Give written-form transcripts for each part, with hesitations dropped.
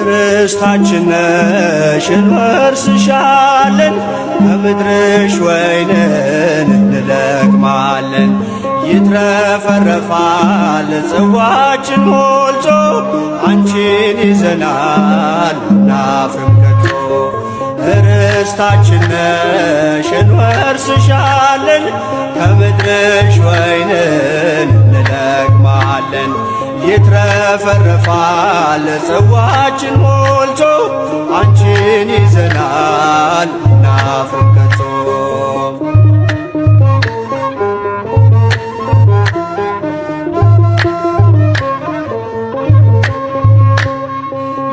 ርስታችን ነሽ እንወርስሻለን፣ ከምድርሽ ወይንን እንለቅማለን። ይትረፈረፋል ጽዋችን ሞልቶ፣ አንቺን ይዘናል አናፍርም ከቶ። ርስታችን ነሽ እንወርስሻለን፣ ከምድርሽ ወይንን እንለቅማለን። ይትረፈረፋል ጽዋችን ሞልቶ፣ አንቺን ይዘናል አናፍርም ከቶ።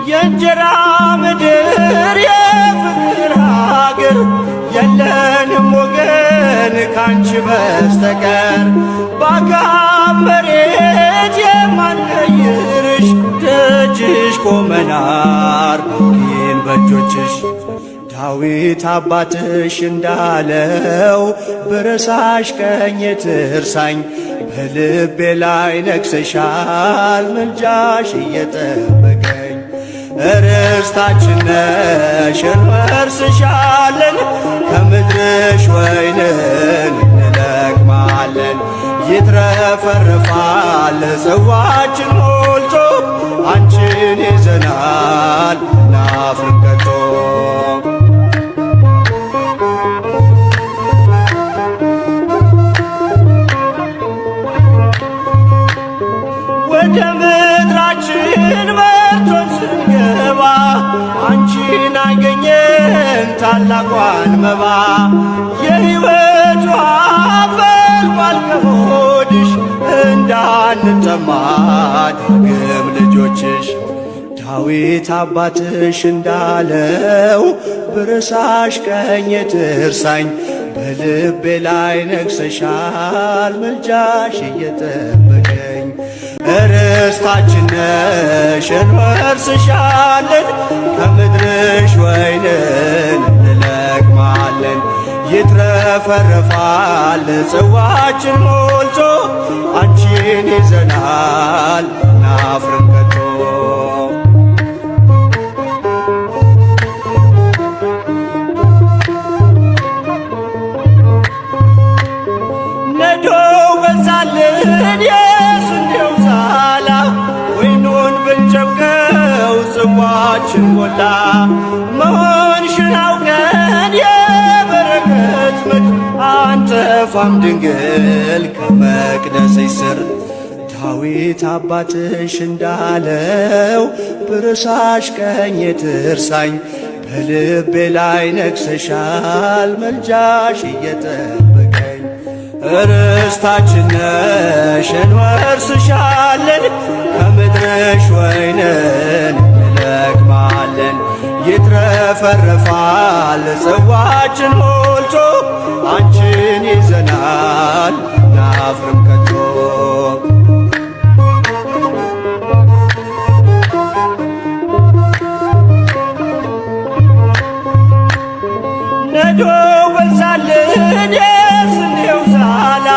የእንጀራ ምድር የፍቅር ሀገር፣ የለንም ወገን ካንቺ በስተቀር። በአጋም መሬት የማንቀይርሽ፣ ደጅሽ ቆመናር ኪን በእጆችሽ። ዳዊት አባትሽ እንዳለው ብረሳሽ ቀኜ ትርሳኝ፣ በልቤ ላይ ነግሰሻል ምልጃሽ እየጠበቀኝ። ርስታችን ነሽ እንወርስሻለን፣ ከምድርሽ ወይንን እንለቅማለን። ይትረፈረፋል ጽዋችን ሞልቶ፣ አንቺን ይዘናል አናፍርም ከቶ። ወደ ምድራችን መርቶን ስንገባ፣ አንቺን አገኘን ታላቋን መባ። የሕይወት ውሃ ፈልቋል ከሆድሽ፣ እንዳንጠማ ዳግም ልጆችሽ። ዳዊት አባትሽ እንዳለው ብረሳሽ ቀኜ ትርሳኝ፣ በልቤ ላይ ነግሰሻል ምልጃሽ እየጠበቀኝ። ርስታችን ነሽ እንወርስሻለን፣ ከምድርሽ ወይንን እንለቅማለን። ይትረፈረፋል ጽዋችን ሞልቶ፣ አንቺን ይዘናል አናፍርም ከቶ። ነዶ በዛልን የስንዴው ዛላ፣ ወይኑን ብንጨምቀው ጽዋችን ሞላ። መሆንሽን አውቀን የበረከት ምድር፣ አንጠፋም ድንግል ከመቅደስሽ ስር። ዳዊት አባትሽ እንዳለው ብረሳሽ ቀኜ ትርሳኝ፣ በልቤ ላይ ነግሰሻል ምልጃሽ እየጠበቀኝ። ርስታችን ነሽ እንወርስሻለን፣ ከምድርሽ ወይንን እንለቅማለን። ይትረፈረፋል ጽዋችን ሞልቶ፣ አንቺን ይዘናል አናፍርም ከቶ። ነዶ በዛልን የስንዴው ዛላ፣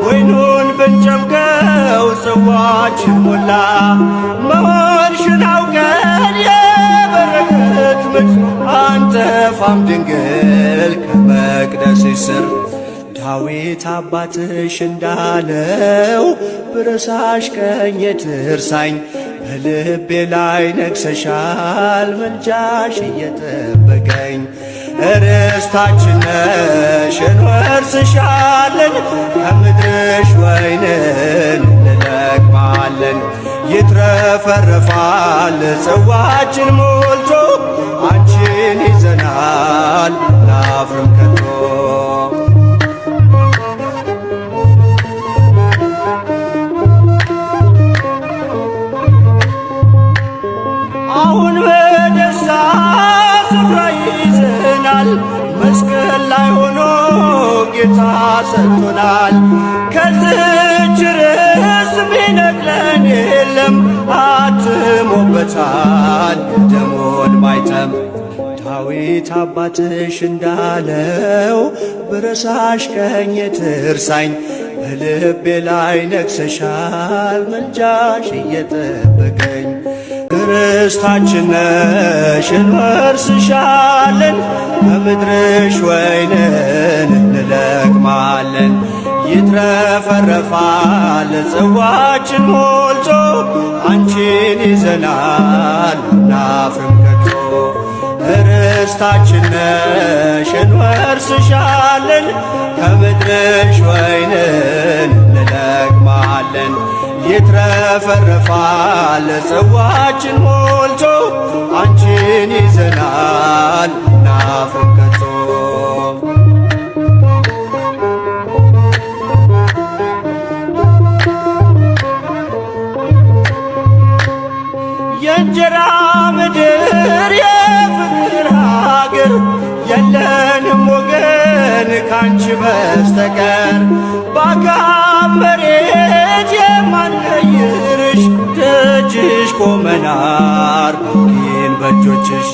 ወይኑን ብንጨምቀው ጽዋችን ሞላ። መሆንሽን አውቀን የበረከት ምድር፣ አንጠፋም ድንግል ከመቅደስሽ ስር። ዳዊት አባትሽ እንዳለው ብረሳሽ ቀኜ ትርሳኝ፣ በልቤ ላይ ነግሰሻል ምልጃሽ እየጠበቀኝ። ርስታችን ነሽ እንወርስሻለን፣ ከምድርሽ ወይንን እንለቅማለን። ይትረፈረፋል ጽዋችን ሞልቶ፣ አንቺን ይዘናል አናፍርም ከቶ። ሰጥቶናል። ከዝች ርስ ቢነቅለን የለም አትሞበታል ደሞን ማይተም። ዳዊት አባትሽ እንዳለው ብረሳሽ ቀኜ ትርሳኝ፣ በልቤ ላይ ነግሰሻል ምልጃሽ እየጠበቀኝ። ርስታችን ነሽ እንወርስሻለን፣ በምድርሽ ወይንን እንለቅማለን። ይትረፈረፋል ጽዋችን ሞልቶ አንቺን ይዘናል አናፍርም ከቶ። ርስታችን ነሽ እንወርስሻለን፣ ከምድርሽ ወይንን እንለቅማለን። ይትረፈረፋል ጽዋችን ሞልቶ አንቺን ይዘናል አናፍርም ከቶ። የእንጀራ ምድር የፍቅር ሀገር የለንም ወገን ካንቺ በስተቀር። በአጋም መሬት የማንቀይርሽ ደጅሽ ቆመናር ግን በእጆችሽ።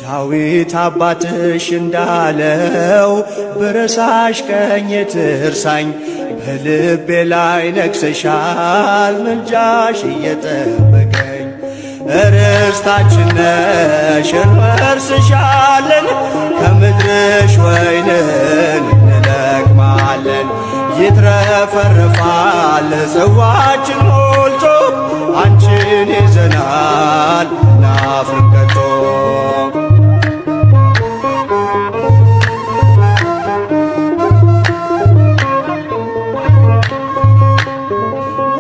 ዳዊት አባትሽ እንዳለው ብረሳሽ ቀኜ ትርሳኝ፣ በልቤ ላይ ነግሰሻል ምልጃሽ እየጠበቀኝ። ርስታችን ነሽ እንወርስሻለን፣ ከምድርሽ ወይንን እንለቅማለን። ይትረፈረፋል ጽዋችን ሞልቶ አንቺን ይዘናል አናፍርም ከቶ።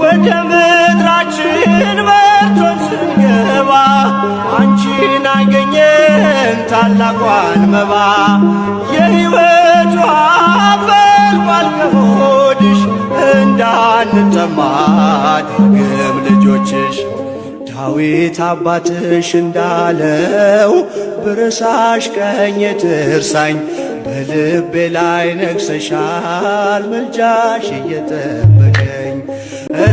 ወደ ምድራችን መርቶን ስንገባ አንቺን አገኘን ታላቋን መባ። የሕይወት ውሃ ፈልቋል ከሆድሽ እንዳንጠማ ዳግም ልጆችሽ። ዳዊት አባትሽ እንዳለው ብረሳሽ ቀኜ ትርሳኝ፣ በልቤ ላይ ነግሰሻል ምልጃሽ እየጠበቀኝ።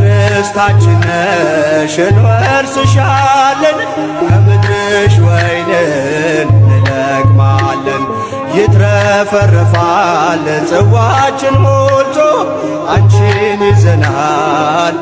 ርስታችን ነሽ እንወርስሻለን፣ ከምድርሽ ወይንን እንለቅማለን። ይትረፈረፋል ጽዋችን ሞልቶ አንቺን ይዘናል